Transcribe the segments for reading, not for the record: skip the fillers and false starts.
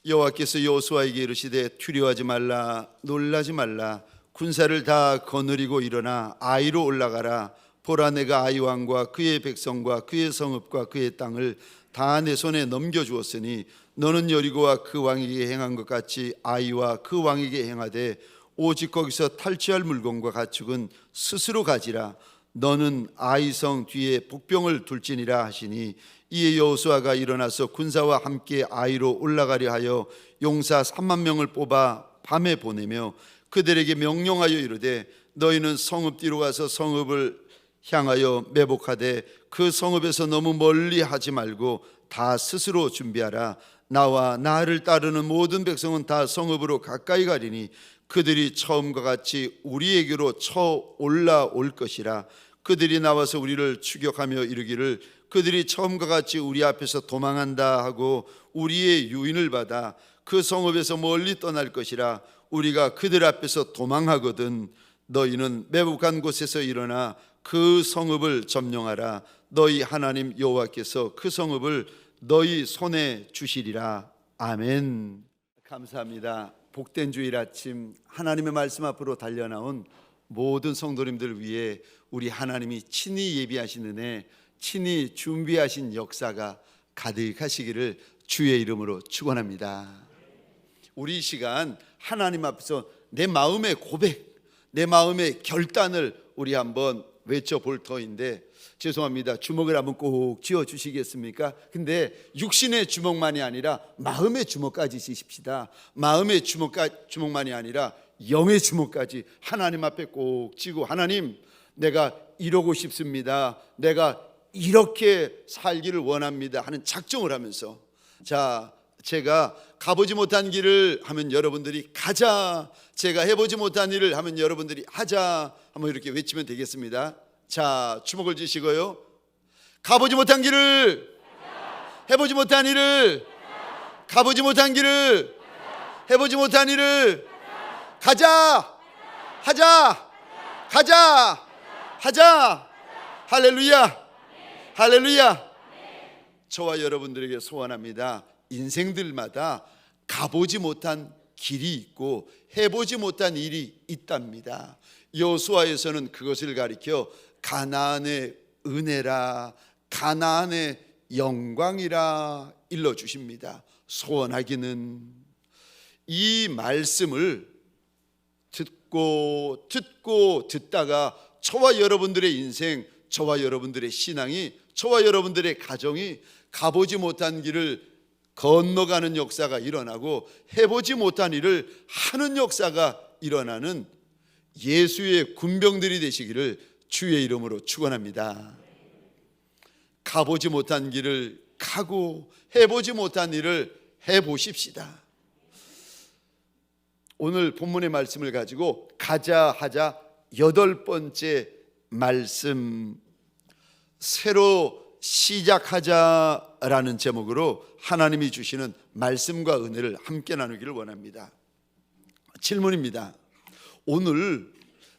여호와께서 여호수아에게 이르시되 두려워하지 말라 놀라지 말라 군사를 다 거느리고 일어나 아이로 올라가라. 보라, 내가 아이 왕과 그의 백성과 그의 성읍과 그의 땅을 다 내 손에 넘겨주었으니 너는 여리고와 그 왕에게 행한 것 같이 아이와 그 왕에게 행하되 오직 거기서 탈취할 물건과 가축은 스스로 가지라. 너는 아이성 뒤에 복병을 둘지니라 하시니 이에 여호수아가 일어나서 군사와 함께 아이로 올라가려 하여 용사 3만 명을 뽑아 밤에 보내며 그들에게 명령하여 이르되 너희는 성읍 뒤로 가서 성읍을 향하여 매복하되 그 성읍에서 너무 멀리 하지 말고 다 스스로 준비하라. 나와 나를 따르는 모든 백성은 다 성읍으로 가까이 가리니 그들이 처음과 같이 우리에게로 쳐 올라올 것이라. 그들이 나와서 우리를 추격하며 이르기를 그들이 처음과 같이 우리 앞에서 도망한다 하고 우리의 유인을 받아 그 성읍에서 멀리 떠날 것이라. 우리가 그들 앞에서 도망하거든 너희는 매복한 곳에서 일어나 그 성읍을 점령하라. 너희 하나님 여호와께서 그 성읍을 너희 손에 주시리라. 아멘. 감사합니다. 복된 주일 아침 하나님의 말씀 앞으로 달려나온 모든 성도님들 위해 우리 하나님이 친히 예비하신 은혜, 친히 준비하신 역사가 가득하시기를 주의 이름으로 축원합니다. 우리 이 시간 하나님 앞에서 내 마음의 고백, 내 마음의 결단을 우리 한번 외쳐볼 터인데, 죄송합니다. 주먹을 한번 꼭 쥐어 주시겠습니까? 근데 육신의 주먹만이 아니라 마음의 주먹까지 쥐십시다. 마음의 주먹만이 아니라 영의 주먹까지 하나님 앞에 꼭 쥐고, 하나님, 내가 이러고 싶습니다. 내가 이렇게 살기를 원합니다 하는 작정을 하면서, 자, 제가 가보지 못한 길을 하면 여러분들이 가자, 제가 해보지 못한 일을 하면 여러분들이 하자, 한번 이렇게 외치면 되겠습니다. 자, 주먹을 쥐시고요. 가보지 못한 길을, 해보지 못한 일을, 가보지 못한 길을, 해보지 못한 일을, 가자, 하자, 가자, 하자. 할렐루야, 할렐루야. 저와 여러분들에게 소원합니다. 인생들마다 가보지 못한 길이 있고 해보지 못한 일이 있답니다. 여호수아에서는 그것을 가리켜 가나안의 은혜라, 가나안의 영광이라 일러주십니다. 소원하기는 이 말씀을 듣다가 저와 여러분들의 인생, 저와 여러분들의 신앙이, 저와 여러분들의 가정이 가보지 못한 길을 건너가는 역사가 일어나고 해보지 못한 일을 하는 역사가 일어나는 예수의 군병들이 되시기를 주의 이름으로 축원합니다. 가보지 못한 길을 가고 해보지 못한 일을 해보십시다. 오늘 본문의 말씀을 가지고 가자 하자 8번째 말씀, 새로 시작하자라는 제목으로 하나님이 주시는 말씀과 은혜를 함께 나누기를 원합니다. 질문입니다. 오늘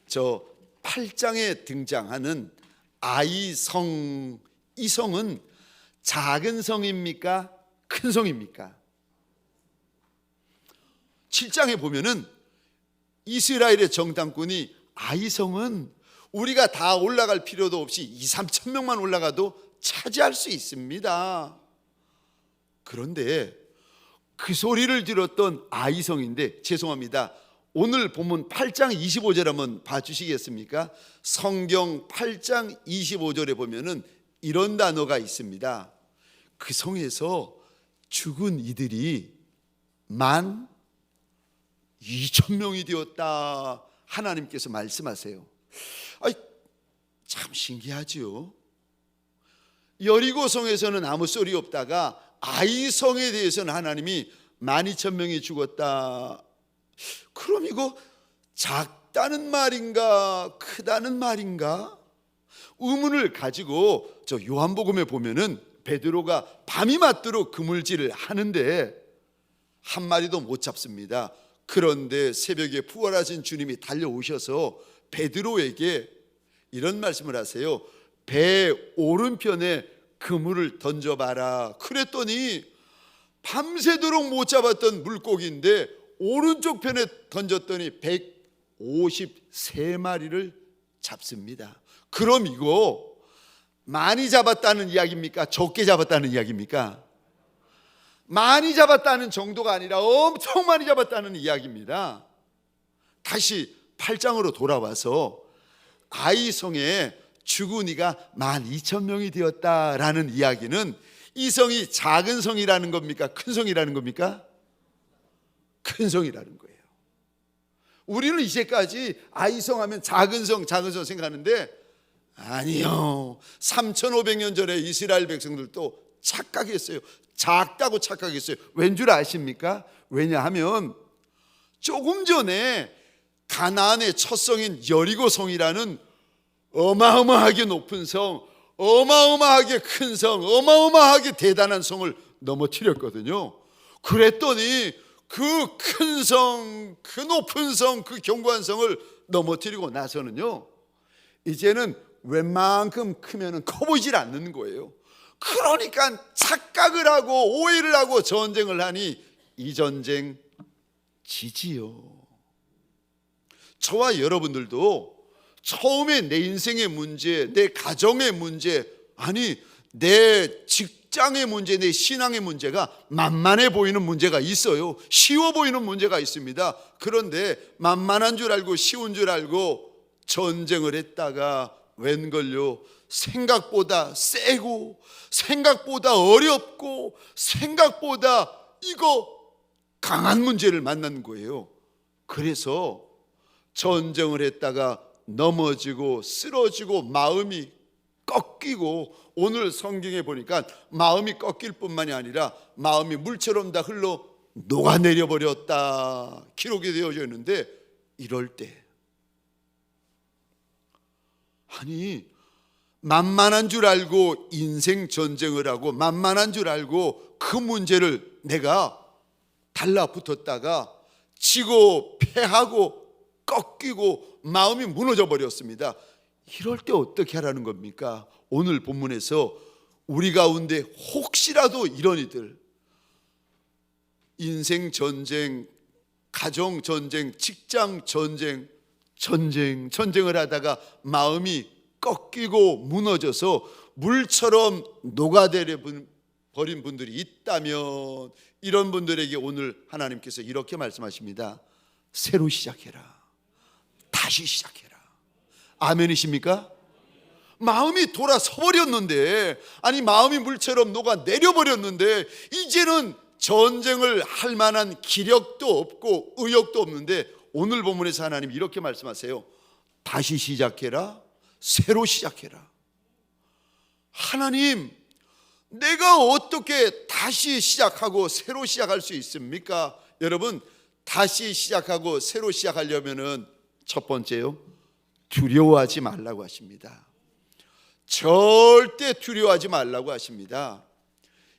저 8장에 등장하는 아이성, 이 성은 작은 성입니까? 큰 성입니까? 7장에 보면은 이스라엘의 정탐꾼이 아이성은 우리가 다 올라갈 필요도 없이 2-3천 명만 올라가도 차지할 수 있습니다. 그런데 그 소리를 들었던 아이성인데, 죄송합니다, 오늘 본문 8장 25절 한번 봐주시겠습니까? 성경 8장 25절에 보면은 이런 단어가 있습니다. 그 성에서 죽은 이들이 12,000명이 되었다, 하나님께서 말씀하세요. 참 신기하지요. 여리고성에서는 아무 소리 없다가 아이성에 대해서는 하나님이 12,000명이 죽었다. 그럼 이거 작다는 말인가 크다는 말인가 의문을 가지고 저 요한복음에 보면은 베드로가 밤이 맞도록 그물질을 하는데 한 마리도 못 잡습니다. 그런데 새벽에 부활하신 주님이 달려오셔서 베드로에게 이런 말씀을 하세요. 배 오른편에 그물을 던져봐라. 그랬더니 밤새도록 못 잡았던 물고기인데 오른쪽 편에 던졌더니 153마리를 잡습니다. 그럼 이거 많이 잡았다는 이야기입니까? 적게 잡았다는 이야기입니까? 많이 잡았다는 정도가 아니라 엄청 많이 잡았다는 이야기입니다. 다시 8장으로 돌아와서 아이성에 죽은 이가 12,000명이 되었다라는 이야기는 이 성이 작은 성이라는 겁니까? 큰 성이라는 겁니까? 큰 성이라는 거예요. 우리는 이제까지 아이성 하면 작은 성 생각하는데 아니요. 3,500년 전에 이스라엘 백성들도 착각했어요. 작다고 착각했어요. 왠 줄 아십니까? 왜냐하면 조금 전에 가나안의 첫 성인 여리고성이라는 어마어마하게 높은 성, 어마어마하게 큰 성, 어마어마하게 대단한 성을 넘어뜨렸거든요. 그랬더니 그 큰 성, 그 높은 성, 그 견고한 성을 넘어뜨리고 나서는요, 이제는 웬만큼 크면은 커 보이질 않는 거예요. 그러니까 착각을 하고 오해를 하고 전쟁을 하니 이 전쟁 지지요. 저와 여러분들도 처음에 내 인생의 문제, 내 가정의 문제, 아니 내 직장의 문제, 내 신앙의 문제가 만만해 보이는 문제가 있어요. 쉬워 보이는 문제가 있습니다. 그런데 만만한 줄 알고 쉬운 줄 알고 전쟁을 했다가 웬걸요, 생각보다 세고 생각보다 어렵고 생각보다 이거 강한 문제를 만난 거예요. 그래서 전쟁을 했다가 넘어지고 쓰러지고 마음이 꺾이고, 오늘 성경에 보니까 마음이 꺾일 뿐만이 아니라 마음이 물처럼 다 흘러 녹아내려 버렸다 기록이 되어져 있는데, 이럴 때 아니 만만한 줄 알고 인생 전쟁을 하고 만만한 줄 알고 그 문제를 내가 달라붙었다가 지고 패하고 꺾이고 마음이 무너져 버렸습니다. 이럴 때 어떻게 하라는 겁니까? 오늘 본문에서 우리 가운데 혹시라도 이런 이들, 인생 전쟁, 가정 전쟁, 직장 전쟁, 전쟁을 하다가 마음이 꺾이고 무너져서 물처럼 녹아내려 버린 분들이 있다면, 이런 분들에게 오늘 하나님께서 이렇게 말씀하십니다. 새로 시작해라. 다시 시작해라. 아멘이십니까? 마음이 돌아서 버렸는데, 아니 마음이 물처럼 녹아내려 버렸는데 이제는 전쟁을 할 만한 기력도 없고 의욕도 없는데, 오늘 본문에서 하나님 이렇게 말씀하세요. 다시 시작해라. 새로 시작해라. 하나님, 내가 어떻게 다시 시작하고 새로 시작할 수 있습니까? 여러분, 다시 시작하고 새로 시작하려면은 첫 번째요, 두려워하지 말라고 하십니다. 절대 두려워하지 말라고 하십니다.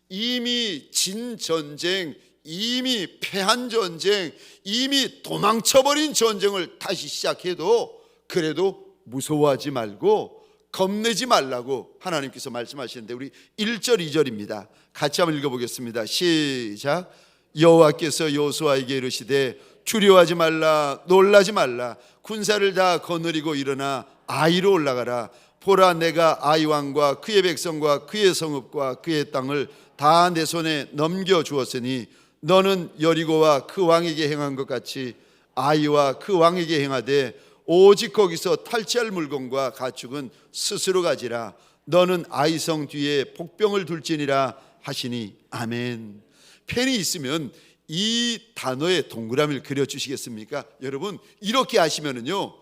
이미 진 전쟁, 이미 패한 전쟁, 이미 도망쳐버린 전쟁을 다시 시작해도 그래도 무서워하지 말고 겁내지 말라고 하나님께서 말씀하시는데, 우리 1절 2절입니다. 같이 한번 읽어보겠습니다. 시작. 여호와께서 여호수아에게 이르시되 두려워하지 말라, 놀라지 말라. 군사를 다 거느리고 일어나 아이로 올라가라. 보라, 내가 아이 왕과 그의 백성과 그의 성읍과 그의 땅을 다 내 손에 넘겨주었으니 너는 여리고와 그 왕에게 행한 것 같이 아이와 그 왕에게 행하되 오직 거기서 탈취할 물건과 가축은 스스로 가지라. 너는 아이성 뒤에 복병을 둘지니라 하시니. 아멘. 펜이 있으면 이 단어의 동그라미를 그려주시겠습니까? 여러분, 이렇게 하시면은요,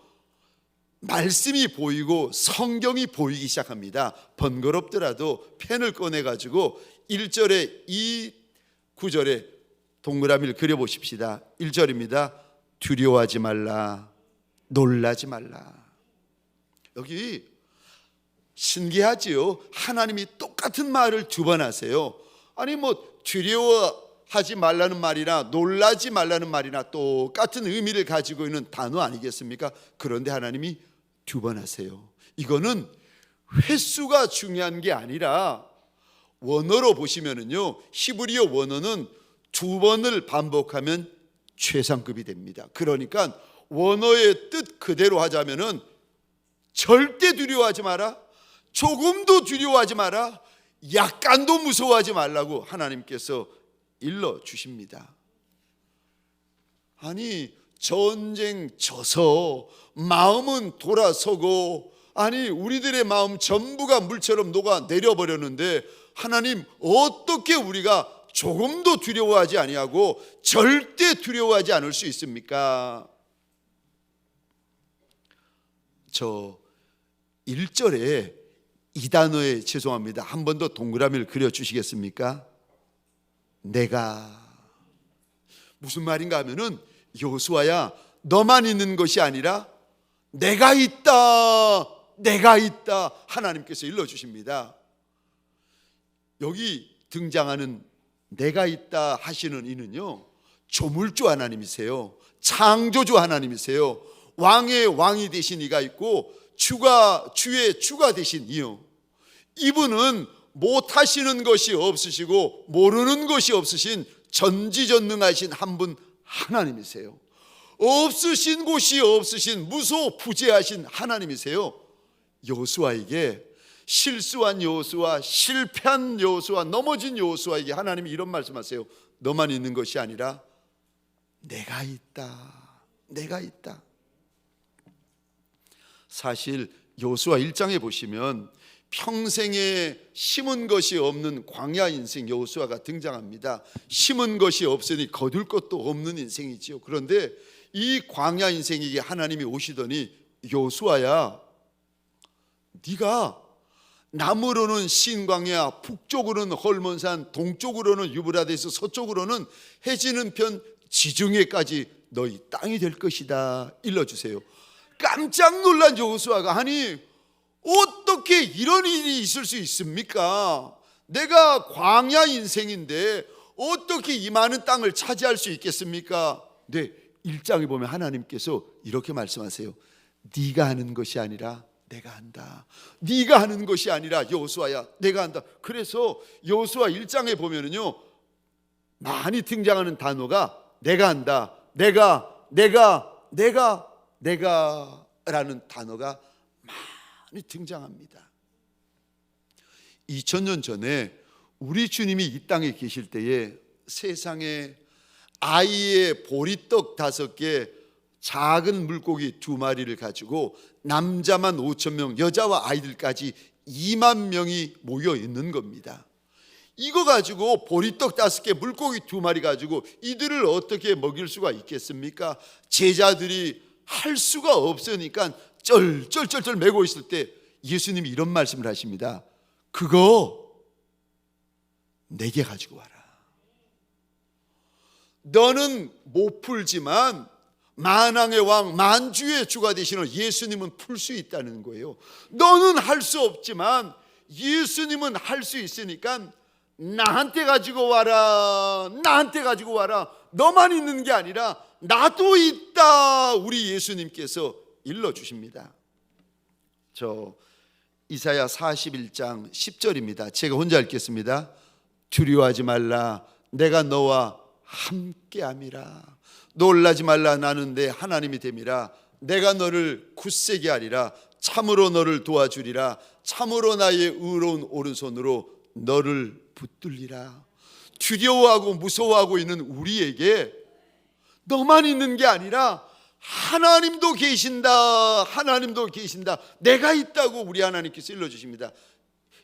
말씀이 보이고 성경이 보이기 시작합니다. 번거롭더라도 펜을 꺼내가지고 1절에 이 9절에 동그라미를 그려보십시다. 1절입니다. 두려워하지 말라, 놀라지 말라. 여기 신기하지요? 하나님이 똑같은 말을 두 번 하세요. 아니 뭐 두려워하지 말라는 말이나 놀라지 말라는 말이나 똑같은 의미를 가지고 있는 단어 아니겠습니까? 그런데 하나님이 두 번 하세요. 이거는 횟수가 중요한 게 아니라 원어로 보시면은요, 히브리어 원어는 2번을 반복하면 최상급이 됩니다. 그러니까 원어의 뜻 그대로 하자면은 절대 두려워하지 마라, 조금도 두려워하지 마라, 약간도 무서워하지 말라고 하나님께서 일러 주십니다. 아니, 전쟁 져서 마음은 돌아서고, 아니 우리들의 마음 전부가 물처럼 녹아 내려버렸는데 하나님 어떻게 우리가 조금도 두려워하지 아니하고 절대 두려워하지 않을 수 있습니까? 저 1절에 이 단어에 죄송합니다, 한 번 더 동그라미를 그려주시겠습니까? 내가. 무슨 말인가 하면은, 여호수아야, 너만 있는 것이 아니라 내가 있다, 내가 있다, 하나님께서 일러주십니다. 여기 등장하는 내가 있다 하시는 이는요, 조물주 하나님이세요. 창조주 하나님이세요. 왕의 왕이 되신 이가 있고 주의 주가 되신 이요, 이분은 못하시는 것이 없으시고 모르는 것이 없으신 전지전능하신 한 분 하나님이세요. 없으신 곳이 없으신 무소부재하신 하나님이세요. 여호수아에게, 실수한 여호수아, 실패한 여호수아, 넘어진 여호수아에게 하나님이 이런 말씀하세요. 너만 있는 것이 아니라 내가 있다, 내가 있다. 사실 여호수아 1장에 보시면 평생에 심은 것이 없는 광야 인생 여호수아가 등장합니다. 심은 것이 없으니 거둘 것도 없는 인생이지요. 그런데 이 광야 인생에게 하나님이 오시더니, 여호수아야, 네가 남으로는 신광야, 북쪽으로는 헐몬산, 동쪽으로는 유브라데스, 서쪽으로는 해지는 편 지중해까지 너희 땅이 될 것이다 일러주세요. 깜짝 놀란 여호수아가, 아니 어떻게 이런 일이 있을 수 있습니까? 내가 광야 인생인데 어떻게 이 많은 땅을 차지할 수 있겠습니까? 네, 1장에 보면 하나님께서 이렇게 말씀하세요. 네가 하는 것이 아니라 내가 한다. 네가 하는 것이 아니라 여호수아야, 내가 한다. 그래서 여호수아 1장에 보면은요, 많이 등장하는 단어가 내가 한다, 내가라는 단어가 많이 등장합니다. 2000년 전에 우리 주님이 이 땅에 계실 때에 세상에 아이의 보리떡 5개, 작은 물고기 2마리를 가지고 남자만 5,000명, 여자와 아이들까지 2만 명이 모여 있는 겁니다. 이거 가지고 보리떡 5개, 물고기 2마리 가지고 이들을 어떻게 먹일 수가 있겠습니까? 제자들이 할 수가 없으니까 쩔쩔쩔쩔 매고 있을 때 예수님이 이런 말씀을 하십니다. 그거 내게 가지고 와라. 너는 못 풀지만 만왕의 왕, 만주의 주가 되시는 예수님은 풀 수 있다는 거예요. 너는 할 수 없지만 예수님은 할 수 있으니까 나한테 가지고 와라, 나한테 가지고 와라. 너만 있는 게 아니라 나도 있다, 우리 예수님께서 일러주십니다. 저 이사야 41장 10절입니다. 제가 혼자 읽겠습니다. 두려워하지 말라, 내가 너와 함께함이라. 놀라지 말라, 나는 내 하나님이 됨이라. 내가 너를 굳세게 하리라. 참으로 너를 도와주리라. 참으로 나의 의로운 오른손으로 너를 붙들리라. 두려워하고 무서워하고 있는 우리에게 너만 있는 게 아니라 하나님도 계신다, 하나님도 계신다, 내가 있다고 우리 하나님께서 일러주십니다.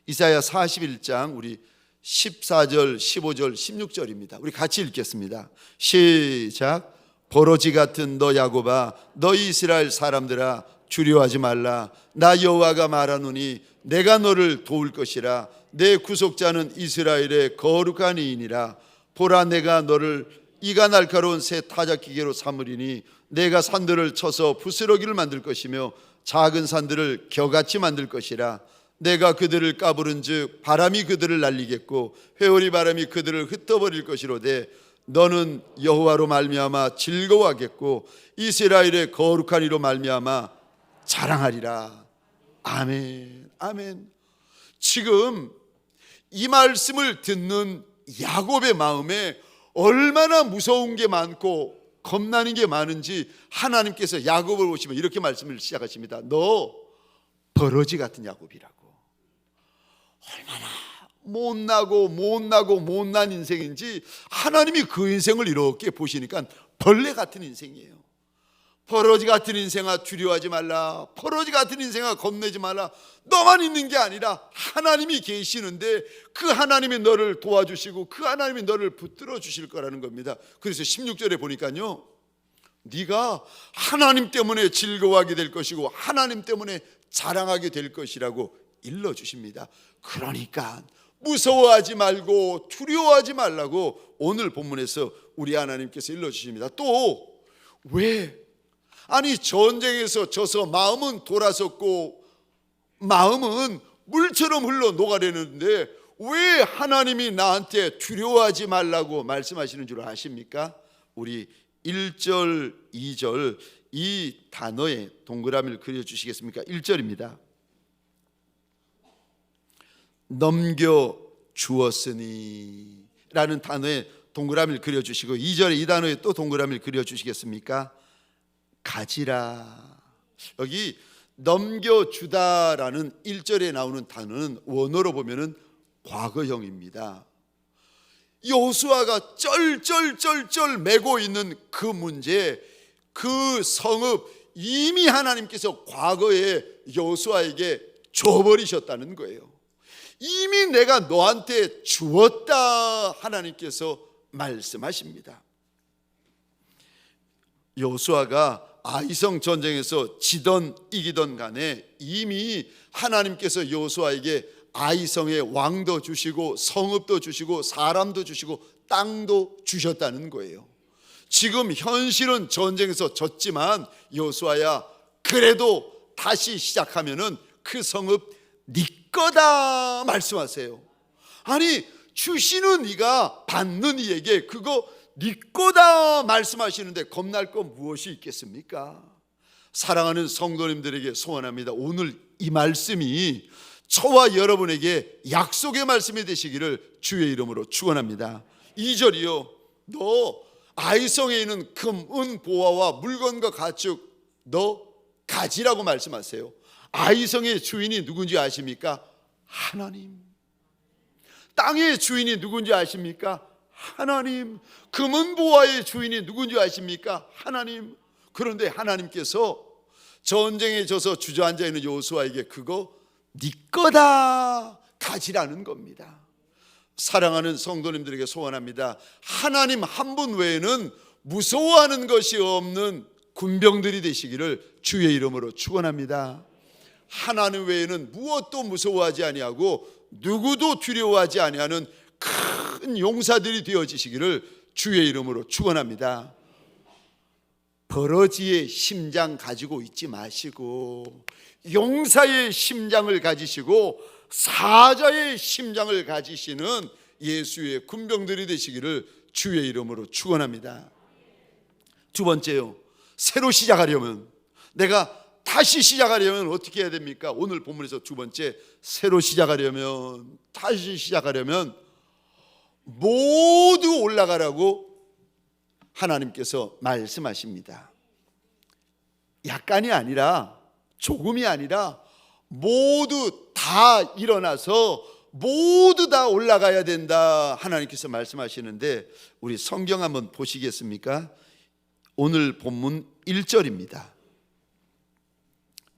이사야 41장 우리 14절, 15절, 16절입니다. 우리 같이 읽겠습니다. 시작. 버러지 같은 너 야곱아, 너 이스라엘 사람들아, 두려워하지 말라. 나 여호와가 말하노니 내가 너를 도울 것이라. 내 구속자는 이스라엘의 거룩한 이인이라. 보라, 내가 너를 이가 날카로운 새 타작기계로 삼으리니 내가 산들을 쳐서 부스러기를 만들 것이며 작은 산들을 겨같이 만들 것이라. 내가 그들을 까부른즉 바람이 그들을 날리겠고 회오리 바람이 그들을 흩어버릴 것이로되 너는 여호와로 말미암아 즐거워하겠고 이스라엘의 거룩한 이로 말미암아 자랑하리라. 아멘, 아멘. 지금 이 말씀을 듣는 야곱의 마음에 얼마나 무서운 게 많고 겁나는 게 많은지 하나님께서 야곱을 보시면 이렇게 말씀을 시작하십니다. 너 버러지 같은 야곱이라고. 얼마나 못난 인생인지 하나님이 그 인생을 이렇게 보시니까 벌레 같은 인생이에요. 버러지 같은 인생아 두려워하지 말라. 버러지 같은 인생아 겁내지 말라. 너만 있는 게 아니라 하나님이 계시는데 그 하나님이 너를 도와주시고 그 하나님이 너를 붙들어 주실 거라는 겁니다. 그래서 16절에 보니까요, 네가 하나님 때문에 즐거워하게 될 것이고 하나님 때문에 자랑하게 될 것이라고 일러주십니다. 그러니까 무서워하지 말고 두려워하지 말라고 오늘 본문에서 우리 하나님께서 일러주십니다. 또 왜? 아니 전쟁에서 져서 마음은 돌아섰고 마음은 물처럼 흘러 녹아내는데 왜 하나님이 나한테 두려워하지 말라고 말씀하시는 줄 아십니까? 우리 1절, 2절 이 단어에 동그라미를 그려주시겠습니까? 1절입니다. 넘겨주었으니 라는 단어에 동그라미를 그려주시고 2절에 이 단어에 또 동그라미를 그려주시겠습니까? 가지라. 여기 넘겨주다라는 1절에 나오는 단어는 원어로 보면은 과거형입니다. 여호수아가 쩔쩔쩔쩔 메고 있는 그 문제, 그 성읍 이미 하나님께서 과거에 여호수아에게 줘버리셨다는 거예요. 이미 내가 너한테 주었다 하나님께서 말씀하십니다. 여호수아가 아이성 전쟁에서 지던 이기던 간에 이미 하나님께서 여호수아에게 아이성의 왕도 주시고 성읍도 주시고 사람도 주시고 땅도 주셨다는 거예요. 지금 현실은 전쟁에서 졌지만 여호수아야 그래도 다시 시작하면은 그 성읍 네 거다 말씀하세요. 아니 주시는 이가 받는 이에게 그거 네 거다 말씀하시는데 겁날 건 무엇이 있겠습니까? 사랑하는 성도님들에게 소원합니다. 오늘 이 말씀이 저와 여러분에게 약속의 말씀이 되시기를 주의 이름으로 축원합니다. 2절이요. 너 아이성에 있는 금, 은, 보화와 물건과 가축 너 가지라고 말씀하세요. 아이성의 주인이 누군지 아십니까? 하나님. 땅의 주인이 누군지 아십니까? 하나님. 금은 보화의 주인이 누군지 아십니까? 하나님. 그런데 하나님께서 전쟁에 져서 주저앉아 있는 여호수아에게 그거 네 거다 가지라는 겁니다. 사랑하는 성도님들에게 소원합니다. 하나님 한 분 외에는 무서워하는 것이 없는 군병들이 되시기를 주의 이름으로 축원합니다. 하나님 외에는 무엇도 무서워하지 아니하고 누구도 두려워하지 아니하는 큰 용사들이 되어지시기를 주의 이름으로 축원합니다. 버러지의 심장 가지고 있지 마시고 용사의 심장을 가지시고 사자의 심장을 가지시는 예수의 군병들이 되시기를 주의 이름으로 축원합니다. 두 번째요, 새로 시작하려면, 내가 다시 시작하려면 어떻게 해야 됩니까? 오늘 본문에서 두 번째, 새로 시작하려면, 다시 시작하려면 모두 올라가라고 하나님께서 말씀하십니다. 약간이 아니라, 조금이 아니라 모두 다 일어나서 모두 다 올라가야 된다 하나님께서 말씀하시는데, 우리 성경 한번 보시겠습니까? 오늘 본문 1절입니다.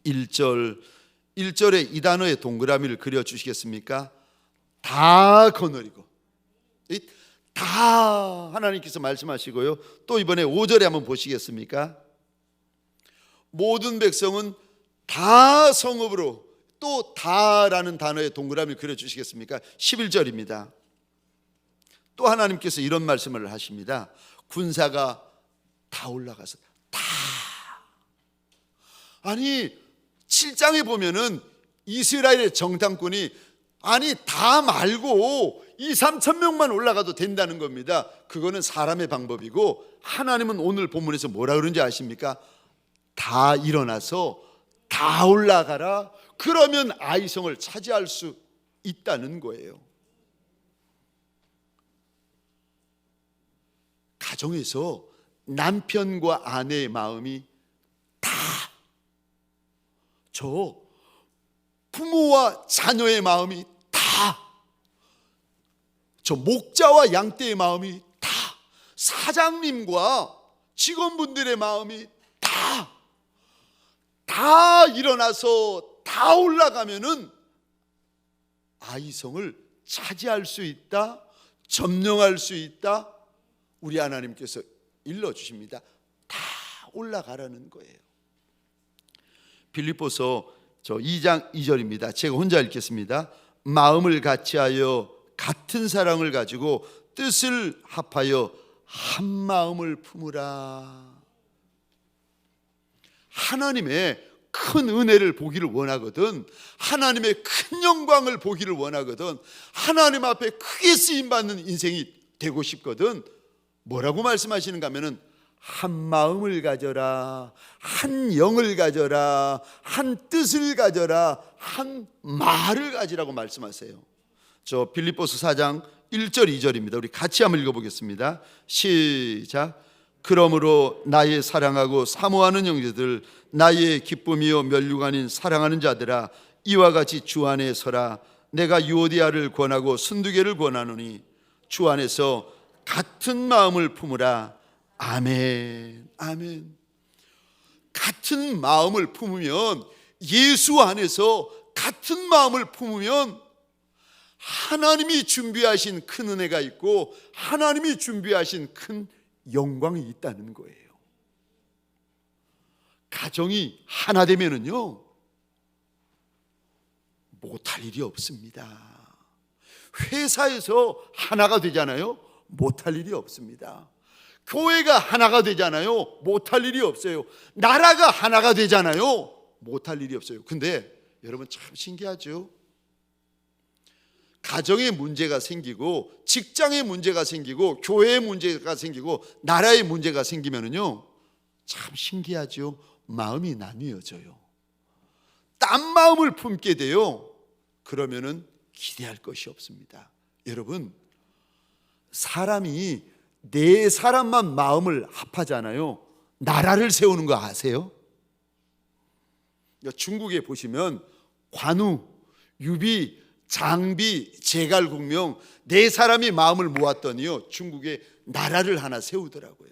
1절에 이 단어의 동그라미를 그려주시겠습니까? 다 거느리고, 다 하나님께서 말씀하시고요. 또 이번에 5절에 한번 보시겠습니까? 모든 백성은 다 성읍으로, 또 다라는 단어의 동그라미를 그려주시겠습니까? 11절입니다. 또 하나님께서 이런 말씀을 하십니다. 군사가 다 올라가서 다. 아니 7장에 보면은 이스라엘의 정탐꾼이 아니 다 말고 2-3천 명만 올라가도 된다는 겁니다. 그거는 사람의 방법이고, 하나님은 오늘 본문에서 뭐라 그런지 아십니까? 다 일어나서 다 올라가라. 그러면 아이성을 차지할 수 있다는 거예요. 가정에서 남편과 아내의 마음이 다, 저 부모와 자녀의 마음이 다, 저 목자와 양떼의 마음이 다, 사장님과 직원분들의 마음이 다 일어나서 다 올라가면은 아이성을 차지할 수 있다, 점령할 수 있다. 우리 하나님께서 일러주십니다. 다 올라가라는 거예요. 빌립보서 2장 2절입니다. 제가 혼자 읽겠습니다. 마음을 같이하여 같은 사랑을 가지고 뜻을 합하여 한 마음을 품으라. 하나님의 큰 은혜를 보기를 원하거든, 하나님의 큰 영광을 보기를 원하거든, 하나님 앞에 크게 쓰임받는 인생이 되고 싶거든, 뭐라고 말씀하시는가 하면은 한 마음을 가져라, 한 영을 가져라, 한 뜻을 가져라, 한 말을 가지라고 말씀하세요. 저 빌립보서 4장 1절 2절입니다. 우리 같이 한번 읽어보겠습니다. 시작. 그러므로 나의 사랑하고 사모하는 형제들, 나의 기쁨이요 면류가 아닌 사랑하는 자들아, 이와 같이 주 안에 서라. 내가 유오디아를 권하고 순두개를 권하노니 주 안에서 같은 마음을 품으라. 아멘. 아멘. 같은 마음을 품으면, 예수 안에서 같은 마음을 품으면 하나님이 준비하신 큰 은혜가 있고 하나님이 준비하신 큰 영광이 있다는 거예요. 가정이 하나 되면은요, 못할 일이 없습니다. 회사에서 하나가 되잖아요. 못할 일이 없습니다. 교회가 하나가 되잖아요. 못할 일이 없어요. 나라가 하나가 되잖아요. 못할 일이 없어요. 근데 여러분 참 신기하죠? 가정에 문제가 생기고, 직장에 문제가 생기고, 교회에 문제가 생기고, 나라에 문제가 생기면은요, 참 신기하죠? 마음이 나뉘어져요. 딴 마음을 품게 돼요. 그러면은 기대할 것이 없습니다. 여러분, 사람이 네 사람만 마음을 합하잖아요. 나라를 세우는 거 아세요? 중국에 보시면 관우, 유비, 장비, 제갈공명 네 사람이 마음을 모았더니요, 중국에 나라를 하나 세우더라고요.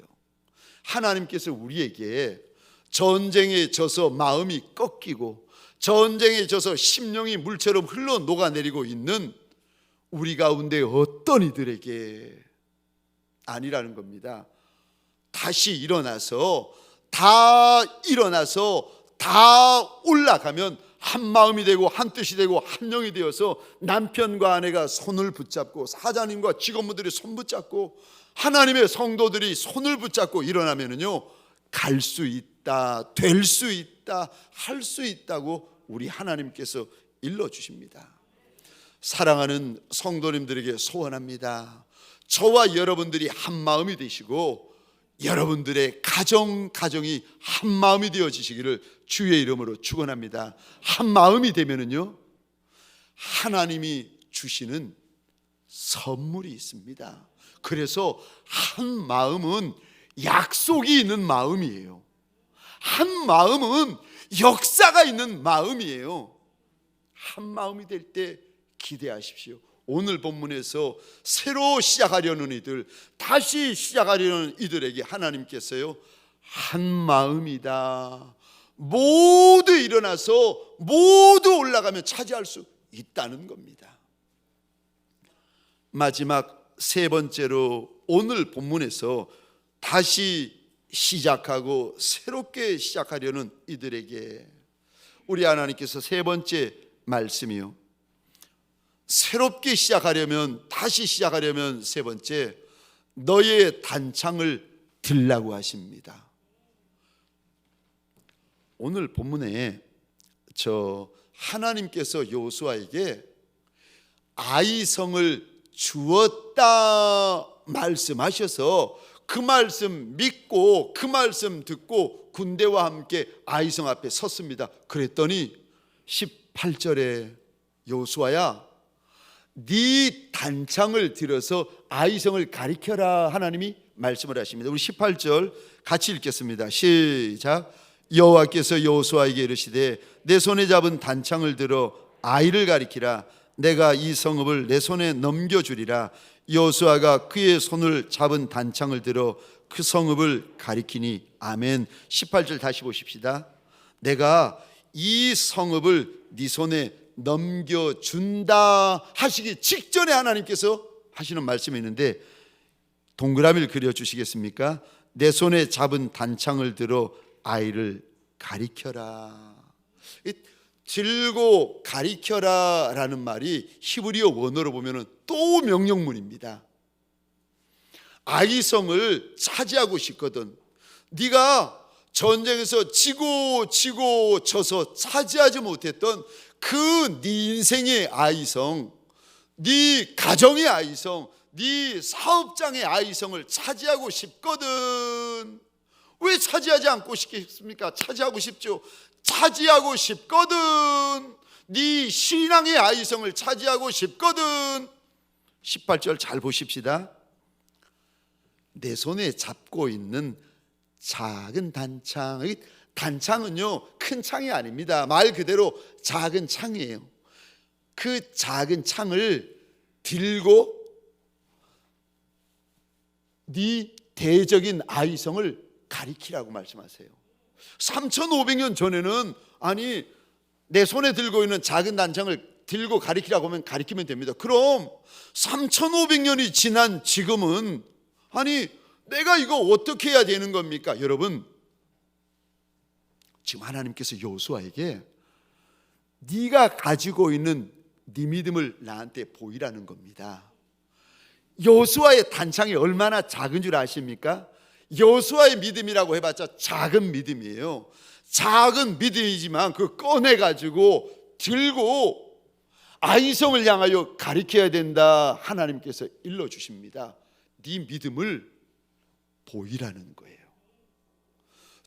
하나님께서 우리에게 전쟁에 져서 마음이 꺾이고, 전쟁에 져서 심령이 물처럼 흘러 녹아내리고 있는 우리 가운데 어떤 이들에게 아니라는 겁니다. 다시 일어나서 다 올라가면 한 마음이 되고 한 뜻이 되고 한 영이 되어서 남편과 아내가 손을 붙잡고, 사장님과 직원분들이 손 붙잡고, 하나님의 성도들이 손을 붙잡고 일어나면은요, 갈 수 있다, 될 수 있다, 할 수 있다고 우리 하나님께서 일러주십니다. 사랑하는 성도님들에게 소원합니다. 저와 여러분들이 한 마음이 되시고 여러분들의 가정이 한 마음이 되어지시기를 주의 이름으로 축원합니다. 한 마음이 되면은요, 하나님이 주시는 선물이 있습니다. 그래서 한 마음은 약속이 있는 마음이에요. 한 마음은 역사가 있는 마음이에요. 한 마음이 될 때 기대하십시오. 오늘 본문에서 새로 시작하려는 이들, 다시 시작하려는 이들에게 하나님께서요, 한 마음이다, 모두 일어나서 모두 올라가면 차지할 수 있다는 겁니다. 마지막 세 번째로, 오늘 본문에서 다시 시작하고 새롭게 시작하려는 이들에게 우리 하나님께서 세 번째 말씀이요, 새롭게 시작하려면, 다시 시작하려면 세 번째, 너의 단창을 들라고 하십니다. 오늘 본문에 하나님께서 여호수아에게 아이성을 주었다 말씀하셔서 그 말씀 믿고 그 말씀 듣고 군대와 함께 아이성 앞에 섰습니다. 그랬더니 18절에 여호수아야, 네 단창을 들어서 아이성을 가리켜라 하나님이 말씀을 하십니다. 우리 18절 같이 읽겠습니다. 시작. 여호와께서 여호수아에게 이르시되 내 손에 잡은 단창을 들어 아이를 가리키라. 내가 이 성읍을 내 손에 넘겨주리라. 여호수아가 그의 손을 잡은 단창을 들어 그 성읍을 가리키니. 아멘. 18절 다시 보십시다. 내가 이 성읍을 네 손에 넘겨준다 하시기 직전에 하나님께서 하시는 말씀이 있는데, 동그라미를 그려주시겠습니까? 내 손에 잡은 단창을 들어 아이를 가리켜라. 들고 가리켜라 라는 말이 히브리어 원어로 보면 또 명령문입니다. 아이성을 차지하고 싶거든. 네가 전쟁에서 지고 져서 차지하지 못했던 그 네 인생의 아이성, 네 가정의 아이성, 네 사업장의 아이성을 차지하고 싶거든. 왜 차지하지 않고 싶겠습니까? 차지하고 싶죠. 차지하고 싶거든. 네 신앙의 아이성을 차지하고 싶거든. 18절 잘 보십시다. 내 손에 잡고 있는 작은 단창. 단창은요 큰 창이 아닙니다. 말 그대로 작은 창이에요. 그 작은 창을 들고 네 대적인 아이성을 가리키라고 말씀하세요. 3500년 전에는 아니 내 손에 들고 있는 작은 단창을 들고 가리키라고 하면 가리키면 됩니다. 그럼 3500년이 지난 지금은 아니 내가 이거 어떻게 해야 되는 겁니까? 여러분, 지금 하나님께서 여호수아에게 네가 가지고 있는 네 믿음을 나한테 보이라는 겁니다. 여호수아의 단창이 얼마나 작은 줄 아십니까? 여호수아의 믿음이라고 해봤자 작은 믿음이에요. 작은 믿음이지만 그 꺼내가지고 들고 아이성을 향하여 가리켜야 된다. 하나님께서 일러주십니다. 네 믿음을 보이라는 거예요.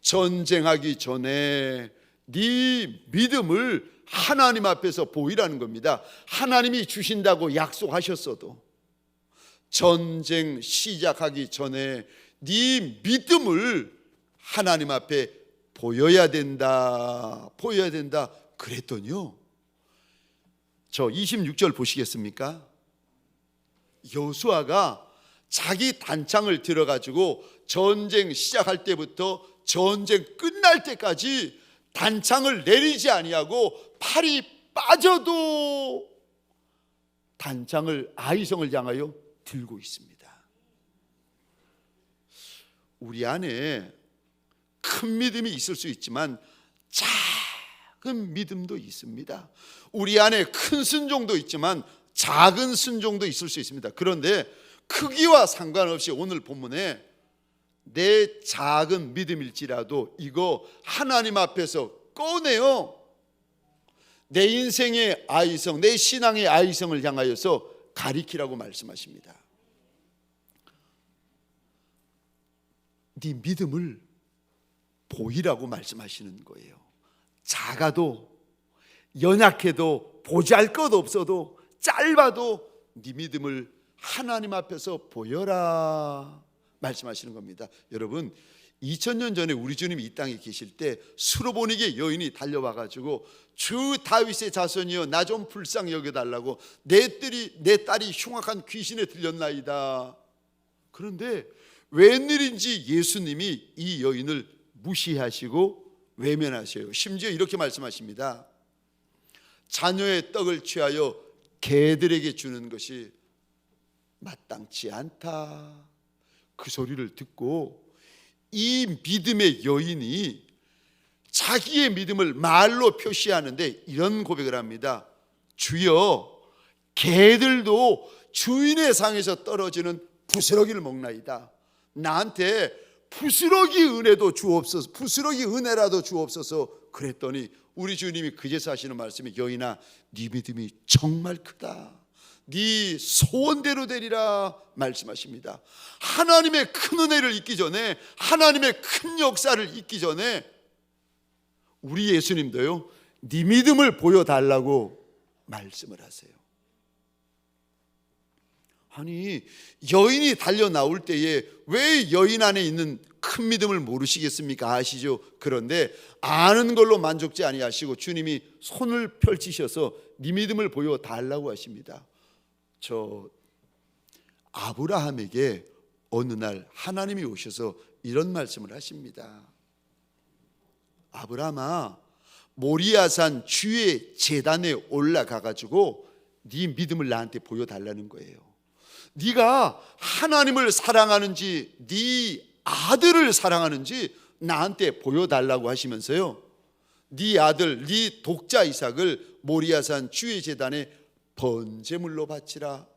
전쟁하기 전에 네 믿음을 하나님 앞에서 보이라는 겁니다. 하나님이 주신다고 약속하셨어도 전쟁 시작하기 전에 네 믿음을 하나님 앞에 보여야 된다. 보여야 된다. 그랬더니요, 저 26절 보시겠습니까? 여호수아가 자기 단창을 들어가지고 전쟁 시작할 때부터 전쟁 끝날 때까지 단창을 내리지 아니하고 팔이 빠져도 단창을 아이성을 향하여 들고 있습니다. 우리 안에 큰 믿음이 있을 수 있지만 작은 믿음도 있습니다. 우리 안에 큰 순종도 있지만 작은 순종도 있을 수 있습니다. 그런데 크기와 상관없이 오늘 본문에 내 작은 믿음일지라도 이거 하나님 앞에서 꺼내요. 내 인생의 아이성, 내 신앙의 아이성을 향하여서 가리키라고 말씀하십니다. 네 믿음을 보이라고 말씀하시는 거예요. 작아도 연약해도 보잘것 없어도 짧아도 네 믿음을 하나님 앞에서 보여라 말씀하시는 겁니다. 여러분, 2000년 전에 우리 주님이 이 땅에 계실 때 수로보니게 여인이 달려와가지고 주 다윗의 자손이여 나 좀 불쌍히 여겨달라고 내 딸이 흉악한 귀신에 들렸나이다. 그런데 웬일인지 예수님이 이 여인을 무시하시고 외면하셔요. 심지어 이렇게 말씀하십니다. 자녀의 떡을 취하여 개들에게 주는 것이 마땅치 않다. 그 소리를 듣고 이 믿음의 여인이 자기의 믿음을 말로 표시하는데 이런 고백을 합니다. 주여, 개들도 주인의 상에서 떨어지는 부스러기를 먹나이다. 나한테 부스러기 은혜도 주옵소서, 부스러기 은혜라도 주옵소서. 그랬더니 우리 주님이 그제서 하시는 말씀이 여인아, 네 믿음이 정말 크다. 네 소원대로 되리라 말씀하십니다. 하나님의 큰 은혜를 잊기 전에, 하나님의 큰 역사를 잊기 전에 우리 예수님도요, 네 믿음을 보여달라고 말씀을 하세요. 아니, 여인이 달려 나올 때에 왜 여인 안에 있는 큰 믿음을 모르시겠습니까? 아시죠? 그런데 아는 걸로 만족지 아니하시고 주님이 손을 펼치셔서 네 믿음을 보여달라고 하십니다. 저 아브라함에게 어느 날 하나님이 오셔서 이런 말씀을 하십니다. 아브라함아, 모리아산 주의 제단에 올라가 가지고 네 믿음을 나한테 보여달라는 거예요. 네가 하나님을 사랑하는지 네 아들을 사랑하는지 나한테 보여달라고 하시면서요, 네 아들, 네 독자 이삭을 모리아산 주의 제단에 번제물로 바치라.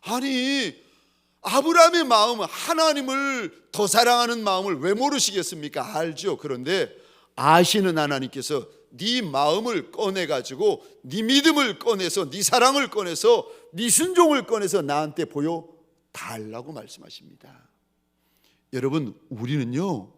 아니, 아브라함의 마음, 하나님을 더 사랑하는 마음을 왜 모르시겠습니까? 알죠. 그런데 아시는 하나님께서 네 마음을 꺼내가지고 네 믿음을 꺼내서 네 사랑을 꺼내서 네 순종을 꺼내서 나한테 보여달라고 말씀하십니다. 여러분, 우리는요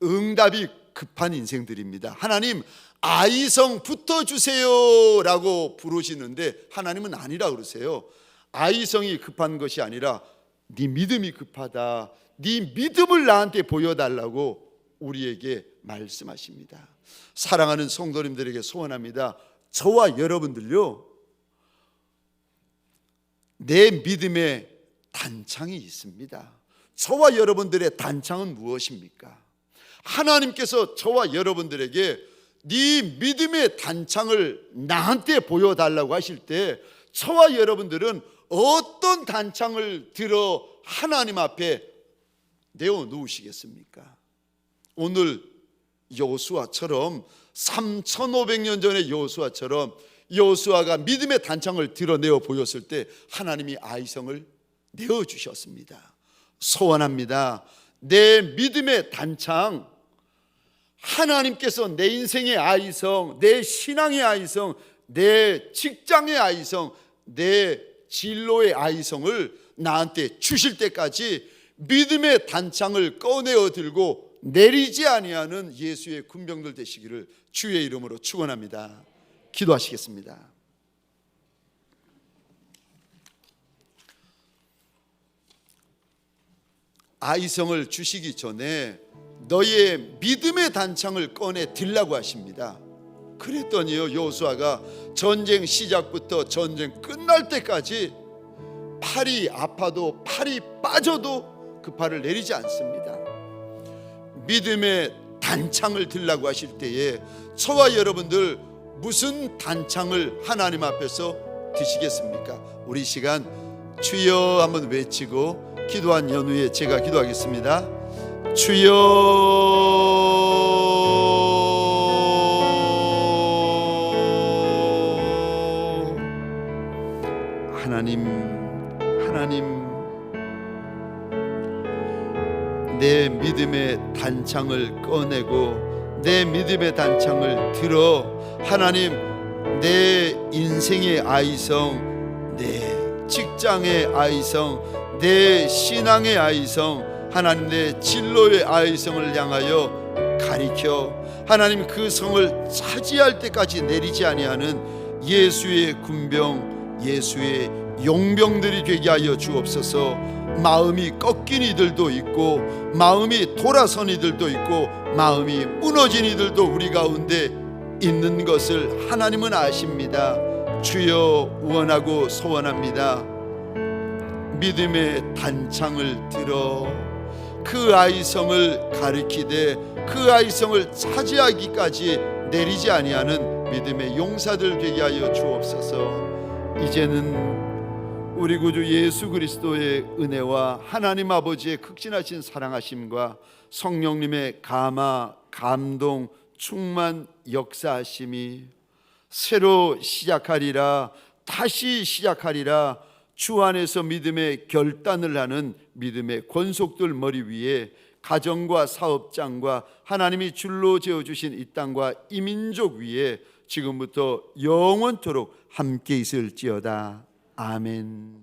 응답이 급한 인생들입니다. 하나님, 아이성 붙어주세요 라고 부르시는데 하나님은 아니라 그러세요. 아이성이 급한 것이 아니라 네 믿음이 급하다, 네 믿음을 나한테 보여달라고 우리에게 말씀하십니다. 사랑하는 성도님들에게 소원합니다. 저와 여러분들요, 내 믿음에 단창이 있습니다. 저와 여러분들의 단창은 무엇입니까? 하나님께서 저와 여러분들에게 네 믿음의 단창을 나한테 보여달라고 하실 때 저와 여러분들은 어떤 단창을 들어 하나님 앞에 내어놓으시겠습니까? 오늘 여호수아처럼 3500년 전의 여호수아처럼 여호수아가 믿음의 단창을 드러내어 보였을 때 하나님이 아이성을 내어주셨습니다. 소원합니다. 내 믿음의 단창, 하나님께서 내 인생의 아이성, 내 신앙의 아이성, 내 직장의 아이성, 내 진로의 아이성을 나한테 주실 때까지 믿음의 단창을 꺼내어 들고 내리지 아니하는 예수의 군병들 되시기를 주의 이름으로 축원합니다. 기도하시겠습니다. 아이성을 주시기 전에 너의 믿음의 단창을 꺼내 들라고 하십니다. 그랬더니요, 여호수아가 전쟁 시작부터 전쟁 끝날 때까지 팔이 아파도 팔이 빠져도 그 팔을 내리지 않습니다. 믿음의 단창을 들라고 하실 때에 저와 여러분들 무슨 단창을 하나님 앞에서 드시겠습니까? 우리 시간 주여 한번 외치고 기도한 연후에 제가 기도하겠습니다. 주여, 하나님, 내 믿음의 단창을 꺼내고 내 믿음의 단창을 들어 하나님, 내 인생의 아이성, 내 직장의 아이성, 내 신앙의 아이성, 하나님 내 진로의 아이성을 향하여 가리켜 하나님 그 성을 차지할 때까지 내리지 아니하는 예수의 군병, 예수의 용병들이 되게 하여 주옵소서. 마음이 꺾인 이들도 있고 마음이 돌아선 이들도 있고 마음이 무너진 이들도 우리 가운데 있는 것을 하나님은 아십니다. 주여, 원하고 소원합니다. 믿음의 단창을 들어 그 아이성을 가리키되 그 아이성을 차지하기까지 내리지 아니하는 믿음의 용사들 되게 하여 주옵소서. 이제는 우리 구주 예수 그리스도의 은혜와 하나님 아버지의 극진하신 사랑하심과 성령님의 감화, 감동, 충만, 역사하심이 새로 시작하리라, 다시 시작하리라, 주 안에서 믿음의 결단을 하는 믿음의 권속들 머리 위에 가정과 사업장과 하나님이 줄로 지어주신 이 땅과 이 민족 위에 지금부터 영원토록 함께 있을지어다. 아멘.